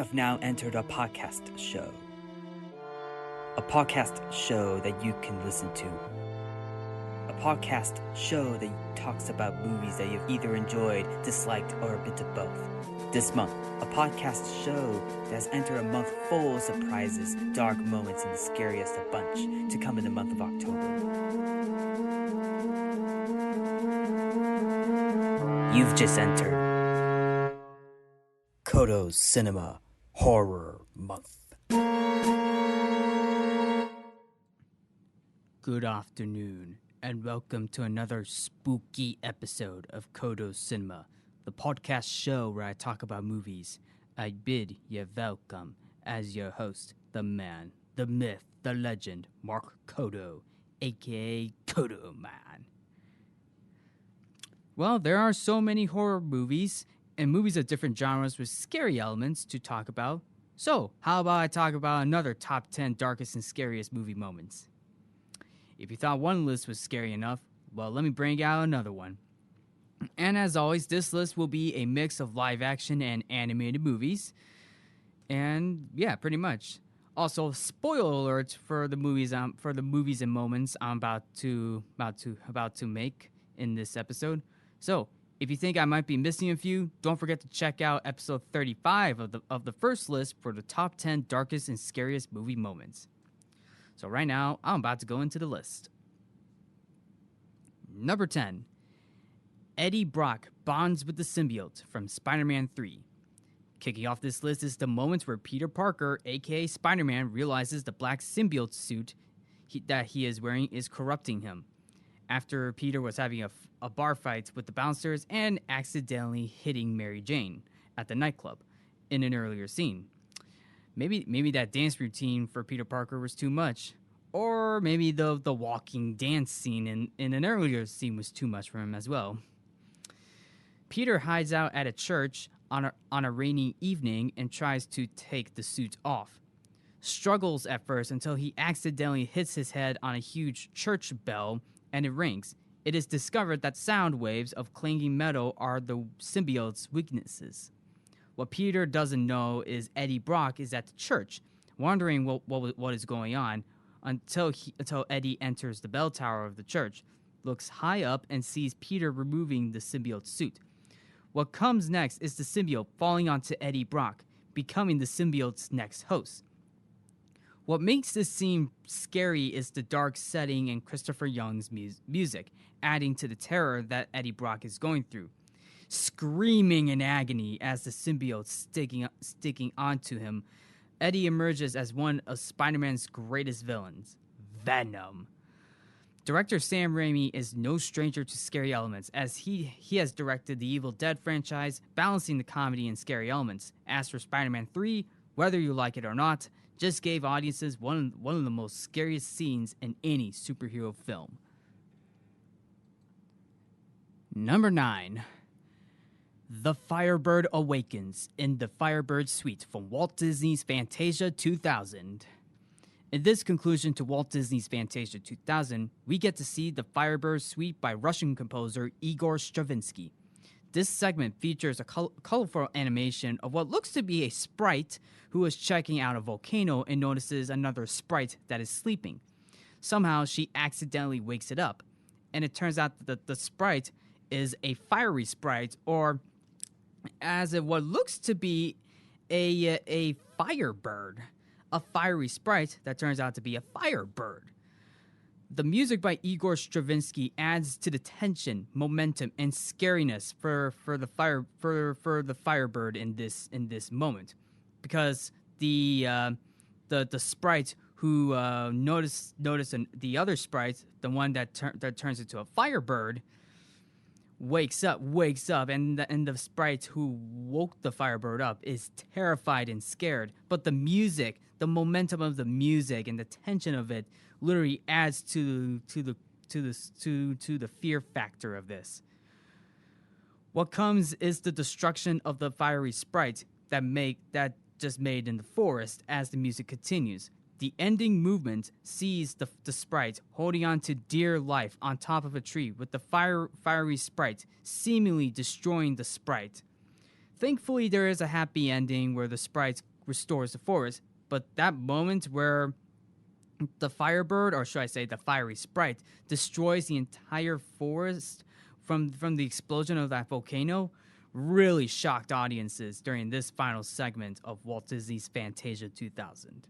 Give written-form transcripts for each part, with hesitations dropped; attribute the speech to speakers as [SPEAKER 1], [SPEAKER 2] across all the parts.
[SPEAKER 1] have now entered a podcast show. A podcast show that you can listen to. A podcast show that talks about movies that you've either enjoyed, disliked, or a bit of both. This month, a podcast show that has entered a month full of surprises, dark moments, and the scariest a bunch to come in the month of October. You've just entered Codo Cinema Horror Month. Good afternoon, and welcome to another spooky episode of Codo Cinema, the podcast show where I talk about movies. I bid you welcome as your host, the man, the myth, the legend, Mark Codo, aka Codo Man. Well, there are so many horror movies and movies of different genres with scary elements to talk about. So, how about I talk about another top 10 darkest and scariest movie moments? If you thought one list was scary enough, well, let me bring out another one. And as always, this list will be a mix of live action and animated movies. And yeah, pretty much. Also, spoiler alerts for the movies and moments I'm about to make in this episode. So, if you think I might be missing a few, don't forget to check out episode 35 of the first list for the top 10 darkest and scariest movie moments. So right now, I'm about to go into the list. Number 10. Eddie Brock bonds with the symbiote from Spider-Man 3. Kicking off this list is the moment where Peter Parker, aka Spider-Man, realizes the black symbiote suit that he is wearing is corrupting him. After Peter was having a bar fight with the bouncers and accidentally hitting Mary Jane at the nightclub in an earlier scene. Maybe that dance routine for Peter Parker was too much. Or maybe the walking dance scene in an earlier scene was too much for him as well. Peter hides out at a church on a rainy evening and tries to take the suit off. Struggles at first until he accidentally hits his head on a huge church bell and it rings. It is discovered that sound waves of clanging metal are the symbiote's weaknesses. What Peter doesn't know is Eddie Brock is at the church, wondering what is going on, until Eddie enters the bell tower of the church, looks high up, and sees Peter removing the symbiote suit. What comes next is the symbiote falling onto Eddie Brock, becoming the symbiote's next host. What makes this scene scary is the dark setting and Christopher Young's music, adding to the terror that Eddie Brock is going through. Screaming in agony as the symbiote sticking onto him, Eddie emerges as one of Spider-Man's greatest villains, Venom. Director Sam Raimi is no stranger to scary elements, as he has directed the Evil Dead franchise, balancing the comedy and scary elements. As for Spider-Man 3, whether you like it or not, just gave audiences one of the most scariest scenes in any superhero film. Number 9. The Firebird Awakens in the Firebird Suite from Walt Disney's Fantasia 2000. In this conclusion to Walt Disney's Fantasia 2000, we get to see the Firebird Suite by Russian composer Igor Stravinsky. This segment features a colorful animation of what looks to be a sprite who is checking out a volcano and notices another sprite that is sleeping. Somehow, she accidentally wakes it up, and it turns out that the sprite is a fiery sprite, or as what looks to be a firebird. A fiery sprite that turns out to be a firebird. The music by Igor Stravinsky adds to the tension, momentum, and scariness for the firebird in this moment, because the sprite who noticed the other sprite, the one that turns into a firebird, wakes up, and the sprite who woke the firebird up is terrified and scared. But the music, the momentum of the music, and the tension of it literally adds to the fear factor of this. What comes is the destruction of the fiery sprite that just made in the forest as the music continues. The ending movement sees the sprite holding on to dear life on top of a tree, with the fiery sprite seemingly destroying the sprite. Thankfully, there is a happy ending where the sprite restores the forest. But that moment where the Firebird, or should I say the Fiery Sprite, destroys the entire forest from the explosion of that volcano really shocked audiences during this final segment of Walt Disney's Fantasia 2000.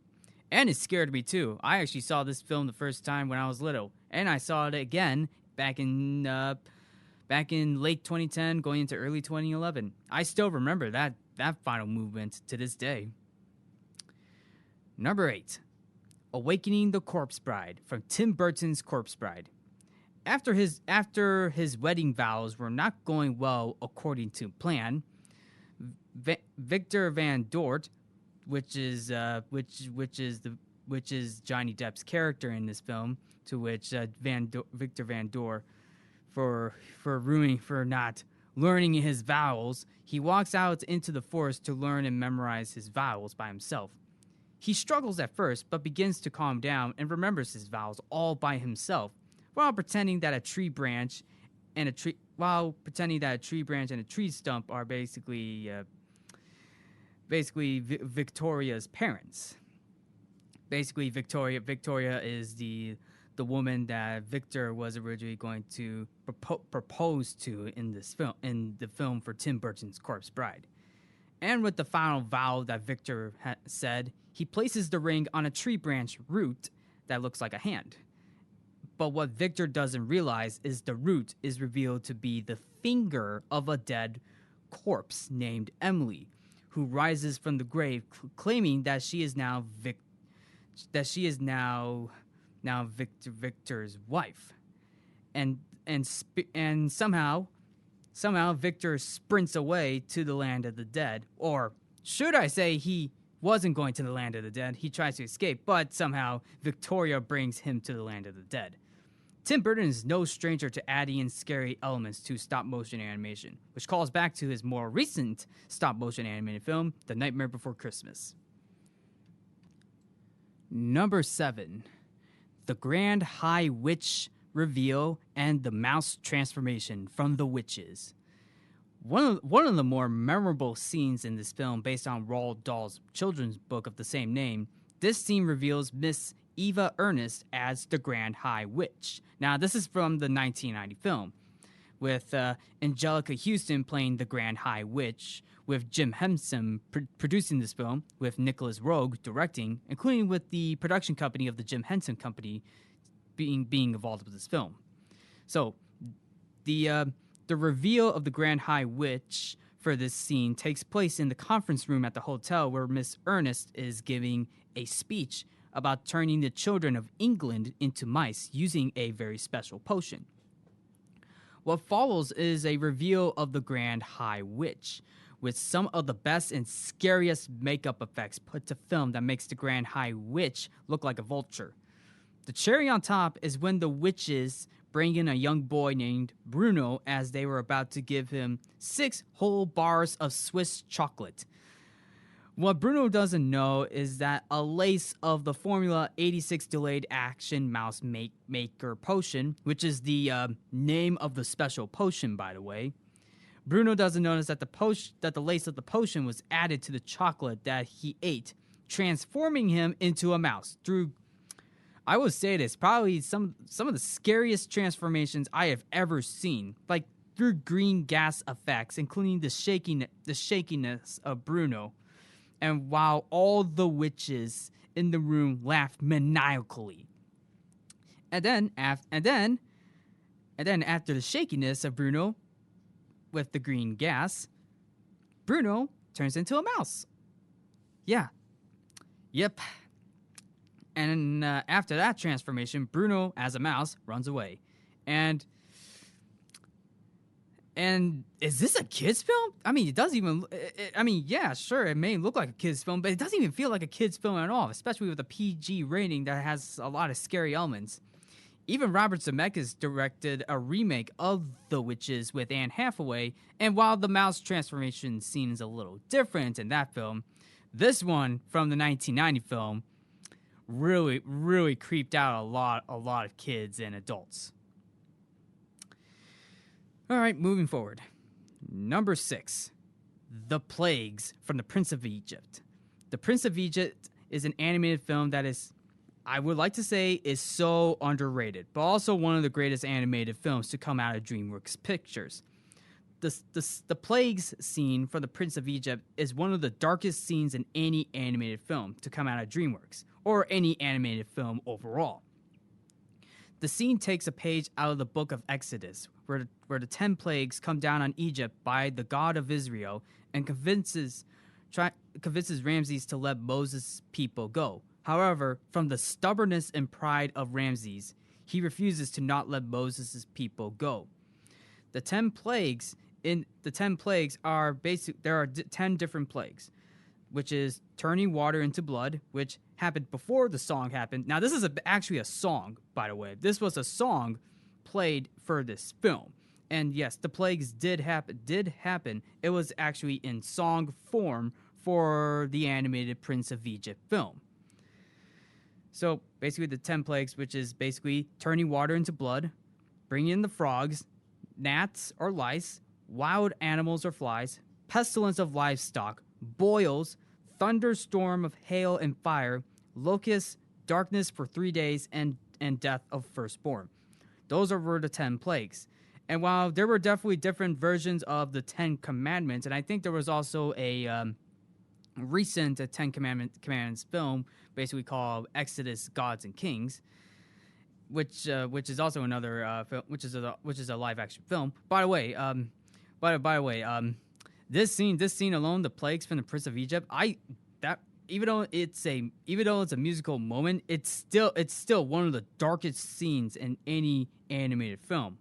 [SPEAKER 1] And it scared me too. I actually saw this film the first time when I was little, and I saw it again back in late 2010, going into early 2011. I still remember that final movement to this day. Number 8, Awakening the Corpse Bride from Tim Burton's Corpse Bride. After his wedding vows were not going well according to plan, Victor Van Dort, which is Johnny Depp's character in this film, to which Victor Van Dort for not learning his vows, he walks out into the forest to learn and memorize his vows by himself. He struggles at first, but begins to calm down and remembers his vows all by himself, while pretending that a tree branch and a tree stump are basically Victoria's parents. Basically, Victoria is the woman that Victor was originally going to propose to in the film for Tim Burton's Corpse Bride. And with the final vow that Victor said, he places the ring on a tree branch root that looks like a hand. But what Victor doesn't realize is the root is revealed to be the finger of a dead corpse named Emily, who rises from the grave, claiming that she is now Victor's wife. And somehow Victor sprints away to the land of the dead, or should I say he wasn't going to the land of the dead. He tries to escape, but somehow Victoria brings him to the land of the dead. Tim Burton is no stranger to adding in scary elements to stop-motion animation, which calls back to his more recent stop-motion animated film, The Nightmare Before Christmas. Number 7, The Grand High Witch Reveal and the Mouse Transformation from The Witches. One of the more memorable scenes in this film, based on Roald Dahl's children's book of the same name, this scene reveals Miss Eva Ernest as the Grand High Witch. Now, this is from the 1990 film, with Angelica Houston playing the Grand High Witch, with Jim Henson producing this film, with Nicholas Roeg directing, including with the production company of the Jim Henson Company being involved with this film. So, the reveal of the Grand High Witch for this scene takes place in the conference room at the hotel, where Miss Ernest is giving a speech about turning the children of England into mice using a very special potion. What follows is a reveal of the Grand High Witch, with some of the best and scariest makeup effects put to film that makes the Grand High Witch look like a vulture. The cherry on top is when the witches bring in a young boy named Bruno, as they were about to give him 6 whole bars of Swiss chocolate. What Bruno doesn't know is that a lace of the Formula 86 Delayed Action Mouse Maker Potion, which is the name of the special potion, by the way. Bruno doesn't notice that the lace of the potion was added to the chocolate that he ate, transforming him into a mouse through, I would say this, probably some of the scariest transformations I have ever seen, like through green gas effects, including the shakiness of Bruno. And while all the witches in the room laughed maniacally. And then after the shakiness of Bruno with the green gas, Bruno turns into a mouse. Yeah. Yep. And after that transformation, Bruno, as a mouse, runs away. And is this a kid's film? I mean, it doesn't even... yeah, sure, it may look like a kid's film, but it doesn't even feel like a kid's film at all, especially with a PG rating that has a lot of scary elements. Even Robert Zemeckis directed a remake of The Witches with Anne Hathaway, and while the mouse transformation scene is a little different in that film, this one from the 1990 film really, really creeped out a lot of kids and adults. All right, moving forward. Number 6, The Plagues from the Prince of Egypt. The Prince of Egypt is an animated film that is, I would like to say, is so underrated, but also one of the greatest animated films to come out of DreamWorks Pictures. The plagues scene for The Prince of Egypt is one of the darkest scenes in any animated film to come out of DreamWorks, or any animated film overall. The scene takes a page out of the book of Exodus, where the 10 plagues come down on Egypt by the God of Israel and convinces Ramses to let Moses' people go. However, from the stubbornness and pride of Ramses, he refuses to not let Moses' people go. The 10 plagues are there are 10 different plagues, which is turning water into blood, which happened before the song happened. Now, this is actually a song, by the way. This was a song played for this film. And yes, the plagues did happen. It was actually in song form for the animated Prince of Egypt film. So basically the 10 plagues, which is basically turning water into blood, bringing in the frogs, gnats or lice, wild animals or flies, pestilence of livestock, boils, thunderstorm of hail and fire, locusts, darkness for 3 days, and death of firstborn. Those were the 10 plagues. And while there were definitely different versions of the 10 Commandments, and I think there was also a recent Ten Commandments film, basically called Exodus, Gods and Kings, which is also another film, which is a live action film. By the way, this scene alone, the plagues from the Prince of Egypt, even though it's a musical moment, it's still one of the darkest scenes in any animated film.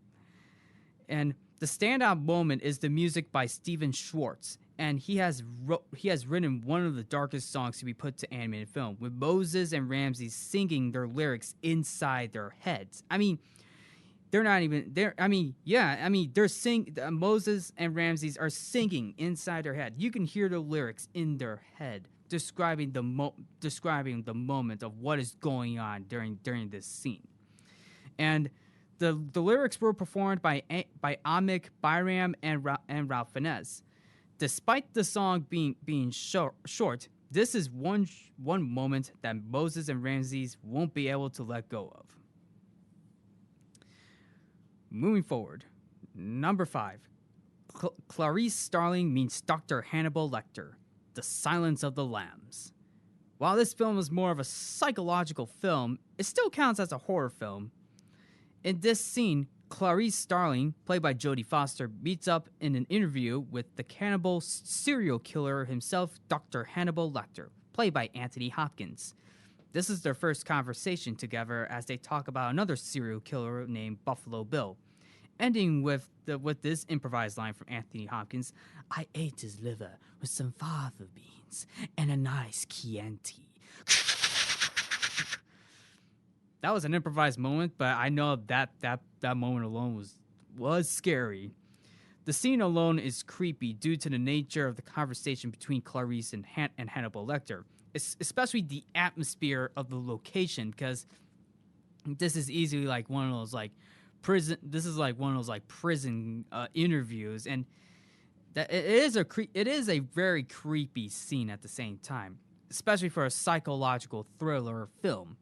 [SPEAKER 1] And the standout moment is the music by Stephen Schwartz, and he has written one of the darkest songs to be put to animated film, with Moses and Ramses singing their lyrics inside their heads. I mean, they're not even there. I mean, they're Moses and Ramses are singing inside their head. You can hear the lyrics in their head, describing the moment of what is going on during this scene. And the lyrics were performed by Amik Bayram and Ralph Fiennes. Despite the song being short, this is one moment that Moses and Ramses won't be able to let go of. Moving forward, number 5. Clarice Starling meets Dr. Hannibal Lecter, The Silence of the Lambs. While this film is more of a psychological film, it still counts as a horror film. In this scene, Clarice Starling, played by Jodie Foster, meets up in an interview with the cannibal serial killer himself, Dr. Hannibal Lecter, played by Anthony Hopkins. This is their first conversation together as they talk about another serial killer named Buffalo Bill, ending with this improvised line from Anthony Hopkins: "I ate his liver with some fava beans and a nice Chianti." That was an improvised moment, but I know that moment alone was scary. The scene alone is creepy due to the nature of the conversation between Clarice and Hannibal Lecter, especially the atmosphere of the location, because this is easily like one of those prison. This is like one of those prison interviews, and that it is a very creepy scene at the same time, especially for a psychological thriller film.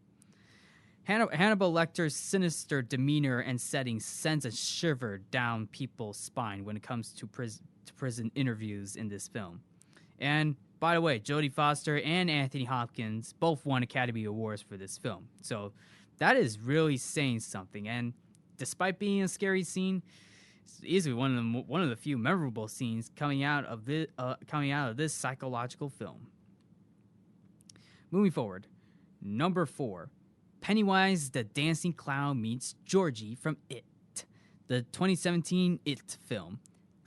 [SPEAKER 1] Hannibal Lecter's sinister demeanor and setting sends a shiver down people's spine when it comes to prison interviews in this film. And by the way, Jodie Foster and Anthony Hopkins both won Academy Awards for this film, so that is really saying something. And despite being a scary scene, it's easily one of the few memorable scenes coming out of this psychological film. Moving forward, number 4. Pennywise the Dancing Clown meets Georgie from It, the 2017 It film.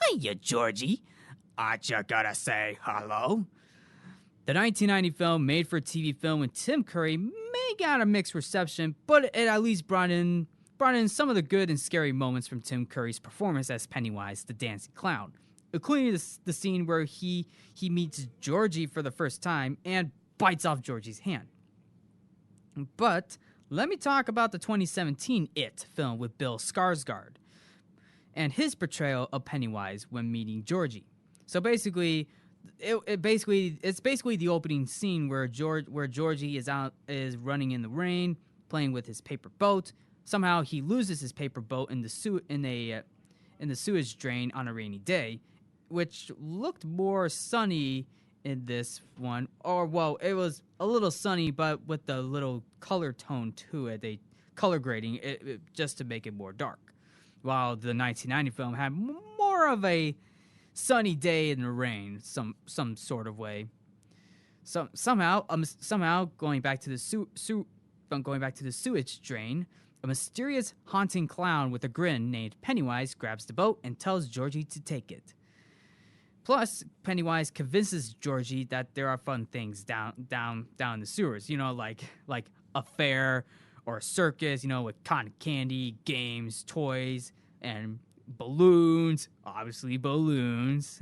[SPEAKER 1] Hiya, Georgie. Aren't you gonna say hello? The 1990 film, made-for-TV film with Tim Curry, may got a mixed reception, but it at least brought in some of the good and scary moments from Tim Curry's performance as Pennywise the Dancing Clown, including the scene where he meets Georgie for the first time and bites off Georgie's hand. But let me talk about the 2017 It film with Bill Skarsgård and his portrayal of Pennywise when meeting Georgie. So basically, it's basically the opening scene where Georgie is running in the rain, playing with his paper boat. Somehow he loses his paper boat in the sewage drain on a rainy day, which looked more sunny in this one. Or well, it was a little sunny, but with a little color tone to it. They color grading it just to make it more dark. While the 1990 film had more of a sunny day in the rain, some sort of way. Somehow going back to the sewage drain, a mysterious haunting clown with a grin named Pennywise grabs the boat and tells Georgie to take it. Plus, Pennywise convinces Georgie that there are fun things down the sewers. Like a fair or a circus. With cotton candy, games, toys, and balloons. Obviously, balloons.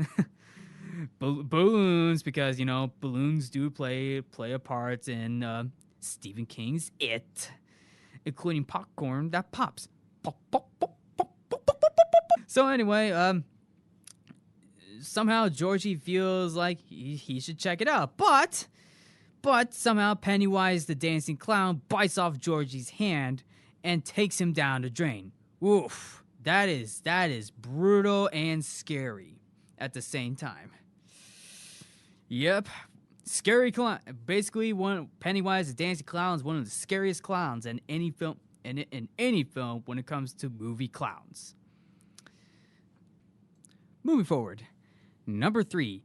[SPEAKER 1] Balloons, because balloons do play a part in Stephen King's It, including popcorn that pops. Pop, pop, pop, pop, pop, pop, pop, pop. So anyway, somehow Georgie feels like he should check it out, but somehow Pennywise the dancing clown bites off Georgie's hand and takes him down the drain. Oof, that is brutal and scary at the same time. Yep. Scary clown. Basically, Pennywise the dancing clown is one of the scariest clowns in any film. In any film when it comes to movie clowns. Moving forward, number 3,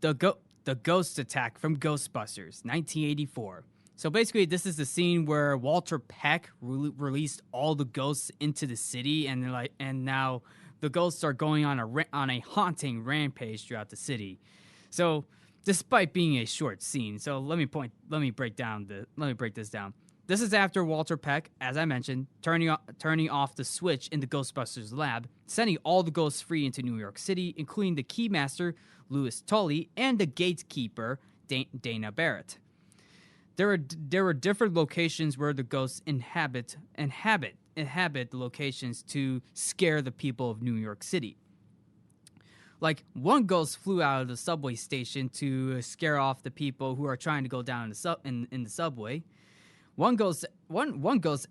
[SPEAKER 1] the ghost attack from Ghostbusters, 1984. So basically, this is the scene where Walter Peck released all the ghosts into the city, and now the ghosts are going on a haunting rampage throughout the city. So, despite being a short scene, so let me break this down. This is after Walter Peck, as I mentioned, turning off the switch in the Ghostbusters lab, sending all the ghosts free into New York City, including the Keymaster, Louis Tully, and the Gatekeeper, Dana Barrett. There were different locations where the ghosts inhabit the locations to scare the people of New York City. Like, one ghost flew out of the subway station to scare off the people who are trying to go down in the subway. One ghost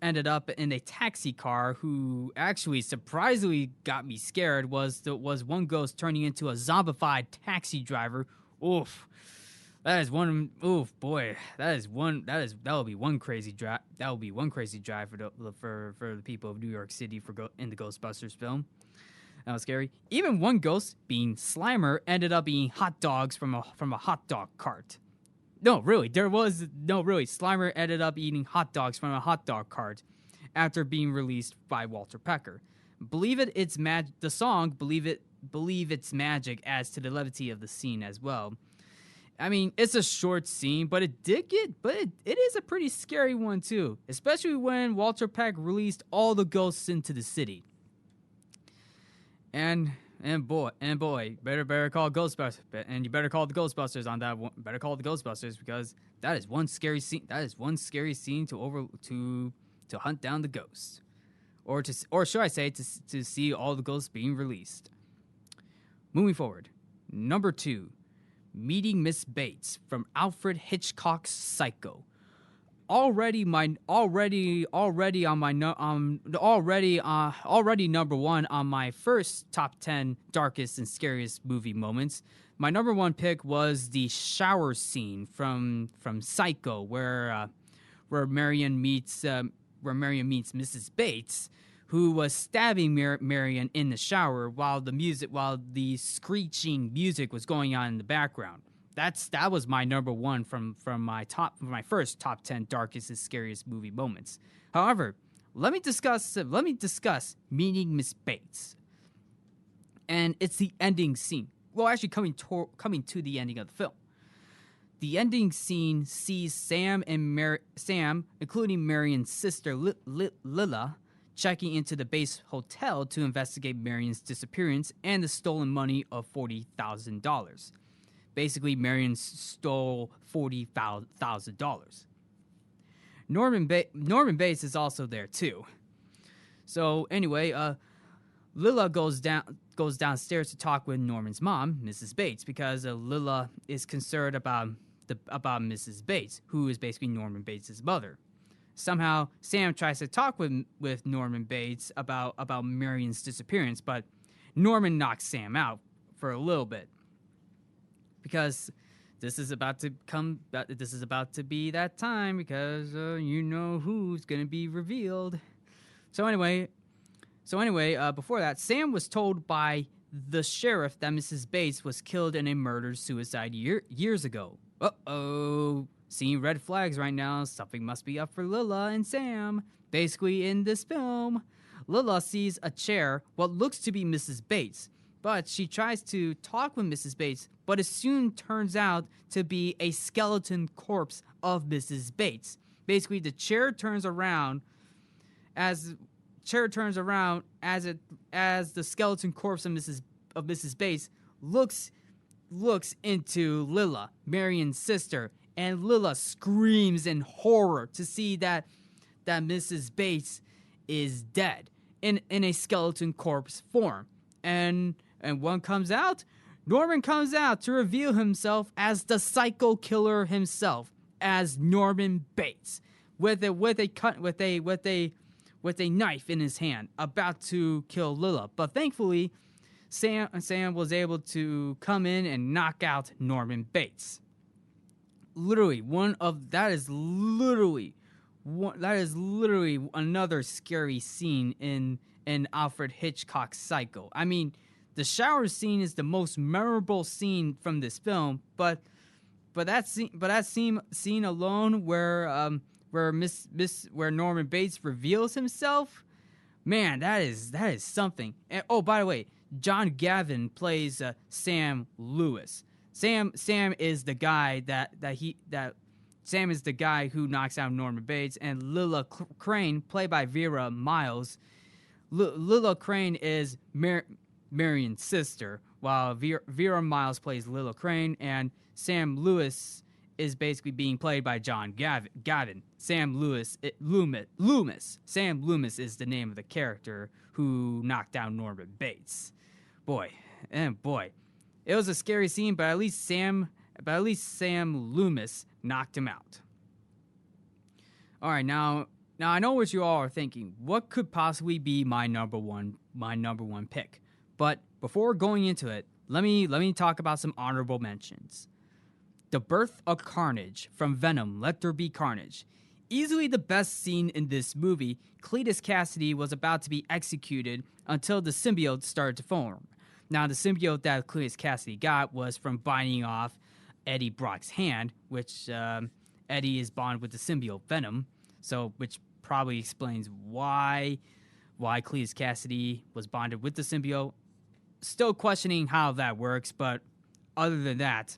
[SPEAKER 1] ended up in a taxi car who actually surprisingly got me scared. Was one ghost turning into a zombified taxi driver. Oof. That is one. Oof, boy. That will be one crazy drive. That will be one crazy drive for the people of New York City in the Ghostbusters film. That was scary. Even one ghost, being Slimer, ended up eating hot dogs from a hot dog cart. No, really, Slimer ended up eating hot dogs from a hot dog cart after being released by Walter Pecker. The song "Believe It's Magic" adds to the levity of the scene as well. I mean, it's a short scene, but it is a pretty scary one too, especially when Walter Peck released all the ghosts into the city. And boy, better call Ghostbusters, and you better call the Ghostbusters on that one. Better call the Ghostbusters, because that is one scary scene. That is one scary scene to hunt down the ghosts, or should I say, to see all the ghosts being released. Moving forward, number 2, Meeting Miss Bates from Alfred Hitchcock's Psycho. Already number 1 on my first top 10 darkest and scariest movie moments. My number 1 pick was the shower scene from Psycho, where Marion meets Mrs. Bates, who was stabbing Marion in the shower while the screeching music was going on in the background. That was my number 1 from my first top 10 darkest and scariest movie moments. However, let me discuss Meeting Miss Bates, and it's the ending scene. Well, actually, coming to the ending of the film. The ending scene sees Sam, including Marion's sister Lila, checking into the base hotel to investigate Marion's disappearance and the stolen money of $40,000. Basically, Marion stole $40,000. Norman Bates is also there too. So anyway, Lilla goes downstairs to talk with Norman's mom, Mrs. Bates, because Lilla is concerned about Mrs. Bates, who is basically Norman Bates' mother. Somehow, Sam tries to talk with Norman Bates about Marion's disappearance, but Norman knocks Sam out for a little bit because this is about to be that time because you know who's gonna be revealed. So anyway, before that, Sam was told by the sheriff that Mrs. Bates was killed in a murder-suicide years ago. Uh-oh. Seeing red flags right now. Something must be up for Lilla and Sam. Basically, in this film, Lilla sees a chair, what looks to be Mrs. Bates, but she tries to talk with Mrs. Bates, but it soon turns out to be a skeleton corpse of Mrs. Bates. Basically, the chair turns around as the skeleton corpse of Mrs. Bates looks into Lilla, Marion's sister, and Lilla screams in horror to see that Mrs. Bates is dead in a skeleton corpse form. And Norman comes out to reveal himself as the psycho killer himself, as Norman Bates, with a knife in his hand, about to kill Lilla. But thankfully, Sam was able to come in and knock out Norman Bates. That is literally another scary scene in Alfred Hitchcock's Psycho. I mean, the shower scene is the most memorable scene from this film, but that scene alone where Norman Bates reveals himself, man, that is something. And oh, by the way, John Gavin plays Sam Lewis. Sam is the guy Sam is the guy who knocks out Norman Bates, and Lilla Crane, played by Vera Miles. Lilla Crane is Marion's sister, while Vera Miles plays Lilla Crane, and Sam Lewis is basically being played by John Gavin. Sam Loomis. Sam Loomis is the name of the character who knocked down Norman Bates. Boy. It was a scary scene, but at least Sam Loomis knocked him out. All right, now I know what you all are thinking. What could possibly be my number one pick? But before going into it, let me talk about some honorable mentions. The Birth of Carnage from Venom, Let There Be Carnage. Easily the best scene in this movie, Cletus Cassidy was about to be executed until the symbiote started to form. Now, the symbiote that Cletus Cassidy got was from biting off Eddie Brock's hand, which Eddie is bonded with the symbiote Venom, so which probably explains why Cletus Cassidy was bonded with the symbiote. Still questioning how that works, but other than that,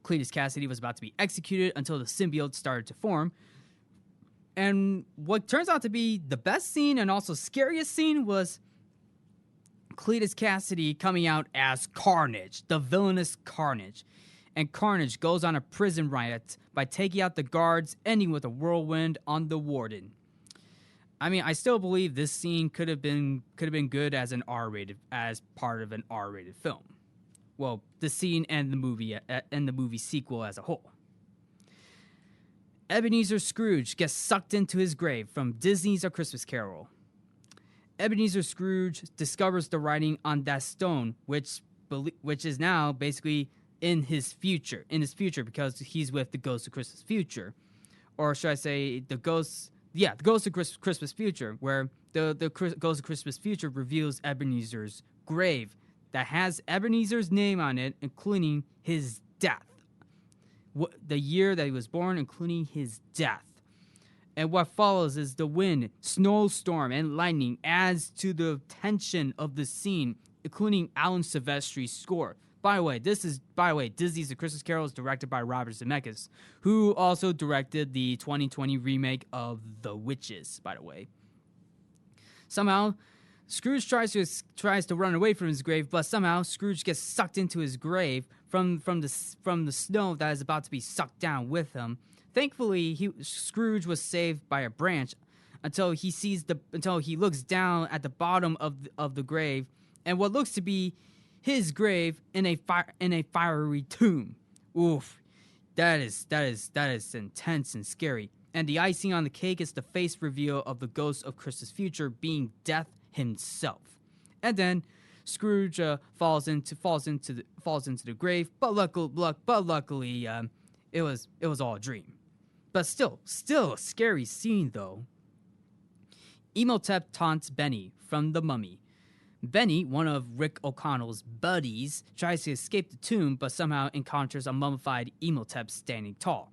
[SPEAKER 1] Cletus Cassidy was about to be executed until the symbiote started to form. And what turns out to be the best scene and also scariest scene was Cletus Cassidy coming out as Carnage, the villainous Carnage. And Carnage goes on a prison riot by taking out the guards, ending with a whirlwind on the warden. I mean, I still believe this scene could have been good as part of an R-rated film. Well, the scene and the movie sequel as a whole. Ebenezer Scrooge gets sucked into his grave from Disney's A Christmas Carol. Ebenezer Scrooge discovers the writing on that stone, which is now basically in his future because he's with the Ghost of Christmas Future, or should I say the Ghost of Christmas Future, where the Ghost of Christmas Future reveals Ebenezer's grave that has Ebenezer's name on it, including his death. The year that he was born, including his death. And what follows is the wind, snowstorm, and lightning adds to the tension of the scene, including Alan Silvestri's score. By the way, Disney's The Christmas Carol is directed by Robert Zemeckis, who also directed the 2020 remake of The Witches, by the way. Somehow, Scrooge tries to run away from his grave, but somehow Scrooge gets sucked into his grave from the snow that is about to be sucked down with him. Thankfully, Scrooge was saved by a branch until he looks down at the bottom of the grave, and what looks to be his grave in a fiery tomb. Oof, that is intense and scary. And the icing on the cake is the face reveal of the ghost of Christmas future being Death himself. And then Scrooge falls into the grave, but luckily, it was all a dream. But still a scary scene though. Imhotep taunts Benny from The Mummy. Benny, one of Rick O'Connell's buddies, tries to escape the tomb, but somehow encounters a mummified Imhotep standing tall,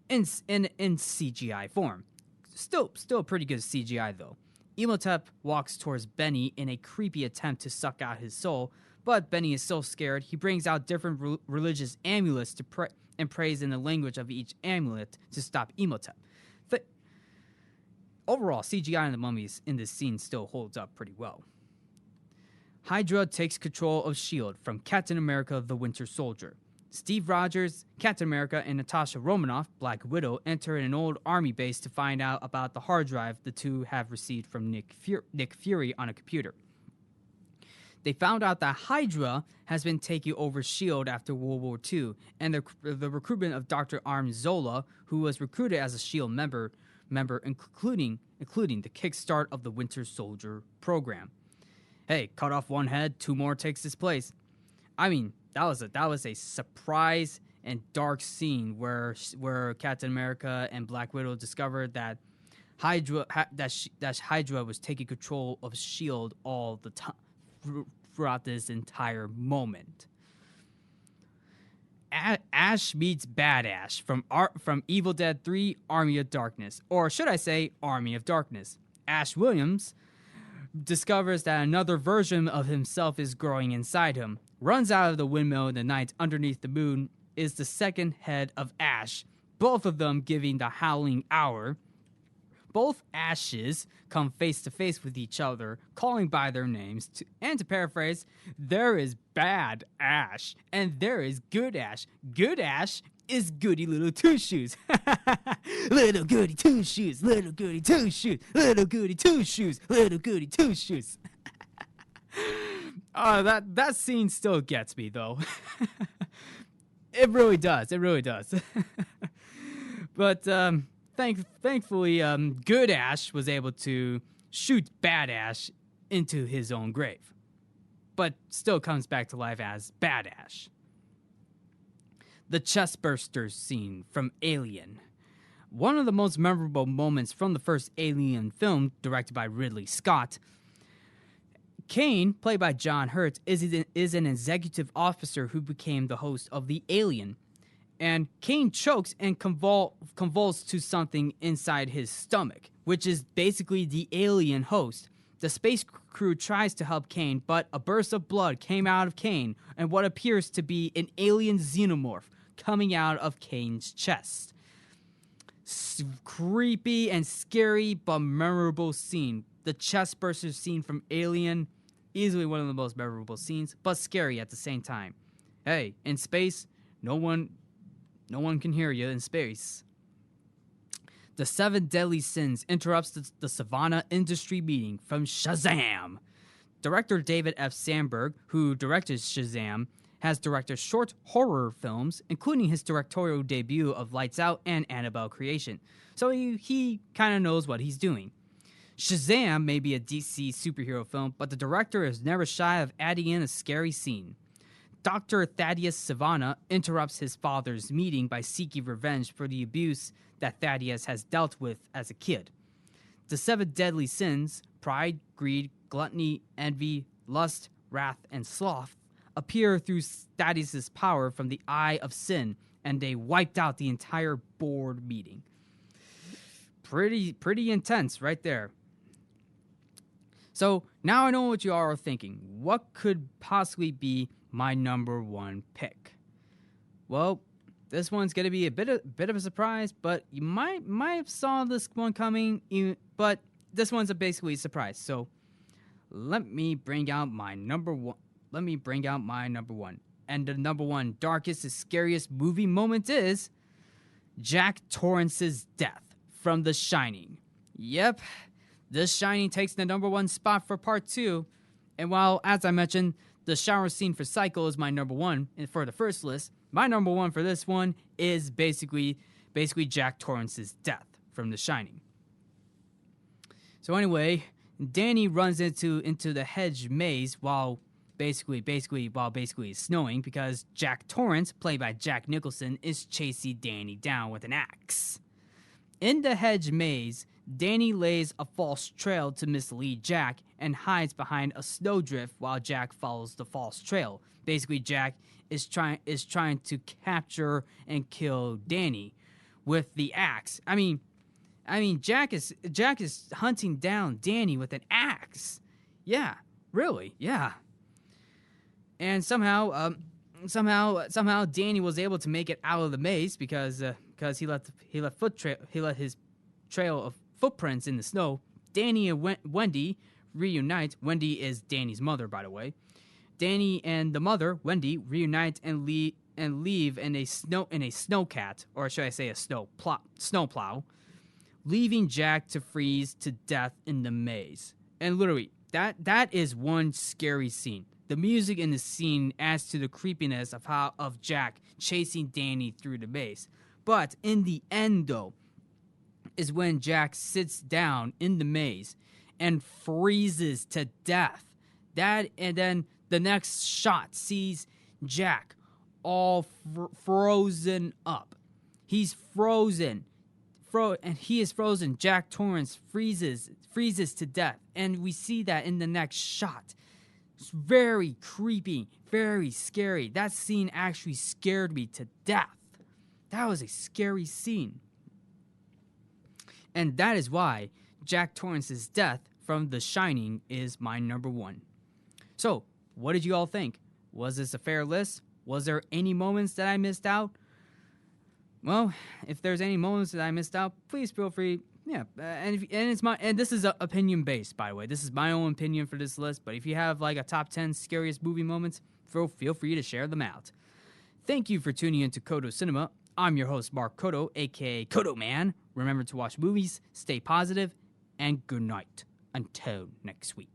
[SPEAKER 1] in CGI form. Still pretty good CGI though. Imhotep walks towards Benny in a creepy attempt to suck out his soul, but Benny is so scared he brings out different religious amulets to pray and prays in the language of each amulet to stop Imhotep. Overall, CGI in The Mummies in this scene still holds up pretty well. Hydra takes control of S.H.I.E.L.D. from Captain America the Winter Soldier. Steve Rogers, Captain America, and Natasha Romanoff, Black Widow, enter an old army base to find out about the hard drive the two have received from Nick Fury on a computer. They found out that Hydra has been taking over S.H.I.E.L.D. after World War II, and the recruitment of Dr. Arm Zola, who was recruited as a S.H.I.E.L.D. member including the kickstart of the Winter Soldier program. Hey, cut off one head, two more takes his place. I mean, that was a surprise and dark scene where Captain America and Black Widow discovered that Hydra was taking control of S.H.I.E.L.D. all the time throughout this entire moment. Ash meets Bad Ash from Evil Dead 3 Army of Darkness, or should I say Army of Darkness. Ash Williams discovers that another version of himself is growing inside him, runs out of the windmill in the night underneath the moon, is the second head of Ash, both of them giving the howling hour. Both Ashes come face to face with each other, calling by their names, and to paraphrase, there is Bad Ash, and there is Good Ash. Good Ash is Goody Little Two Shoes. Little Goody Two Shoes, Little Goody Two Shoes, Little Goody Two Shoes, Little Goody Two Shoes. That scene still gets me, though. It really does. But, thankfully, Good Ash was able to shoot Bad Ash into his own grave, but still comes back to life as Bad Ash. The chestbursters scene from Alien. One of the most memorable moments from the first Alien film, directed by Ridley Scott. Kane, played by John Hurt, is an executive officer who became the host of the Alien. And Kane chokes and convulses to something inside his stomach, which is basically the alien host. The space crew tries to help Kane, but a burst of blood came out of Kane, and what appears to be an alien xenomorph coming out of Kane's chest. Creepy and scary, but memorable scene. The chestburster scene from Alien, easily one of the most memorable scenes, but scary at the same time. Hey, in space, no one can hear you in space. The 7 Deadly Sins interrupts the Savannah industry meeting from Shazam. Director David F. Sandberg, who directed Shazam, has directed short horror films, including his directorial debut of Lights Out and Annabelle Creation. So he kind of knows what he's doing. Shazam may be a DC superhero film, but the director is never shy of adding in a scary scene. Dr. Thaddeus Savannah interrupts his father's meeting by seeking revenge for the abuse that Thaddeus has dealt with as a kid. The 7 Deadly Sins, pride, greed, gluttony, envy, lust, wrath, and sloth, appear through Thaddeus' power from the eye of sin, and they wiped out the entire board meeting. Pretty intense right there. So now I know what you all are thinking. What could possibly be my number one pick? Well, this one's gonna be a bit of a surprise, but you might have saw this one coming. But this one's basically a surprise. So let me bring out my number one. And the number one darkest and scariest movie moment is Jack Torrance's death from The Shining. Yep, The Shining takes the number 1 spot for part 2. And while, as I mentioned, the shower scene for Psycho is my number 1 for the first list, my number 1 for this one is basically Jack Torrance's death from The Shining. So anyway, Danny runs into the hedge maze while basically it's snowing because Jack Torrance, played by Jack Nicholson, is chasing Danny down with an axe. In the hedge maze, Danny lays a false trail to mislead Jack and hides behind a snowdrift while Jack follows the false trail. Basically, Jack is trying to capture and kill Danny with the axe. I mean, Jack is hunting down Danny with an axe. Yeah, really, yeah. And somehow Danny was able to make it out of the maze because he left his trail of footprints in the snow. Danny and Wendy reunite. Wendy is Danny's mother, by the way. Danny and the mother, Wendy, reunite and leave in a snowcat, or should I say a snowplow, leaving Jack to freeze to death in the maze. And literally, that is one scary scene. The music in the scene adds to the creepiness of Jack chasing Danny through the maze. But in the end, though, is when Jack sits down in the maze and freezes to death. And then the next shot sees Jack all frozen up. He's frozen. And he is frozen. Jack Torrance freezes to death. And we see that in the next shot. It's very creepy, very scary. That scene actually scared me to death. That was a scary scene. And that is why Jack Torrance's death from The Shining is my number 1. So, what did you all think? Was this a fair list? Was there any moments that I missed out? Well, if there's any moments that I missed out, please feel free. Yeah, and this is opinion based, by the way. This is my own opinion for this list. But if you have like a top 10 scariest movie moments, feel free to share them out. Thank you for tuning in to Codo Cinema. I'm your host, Mark Codo, aka Codo Man. Remember to watch movies, stay positive, and good night. Until next week.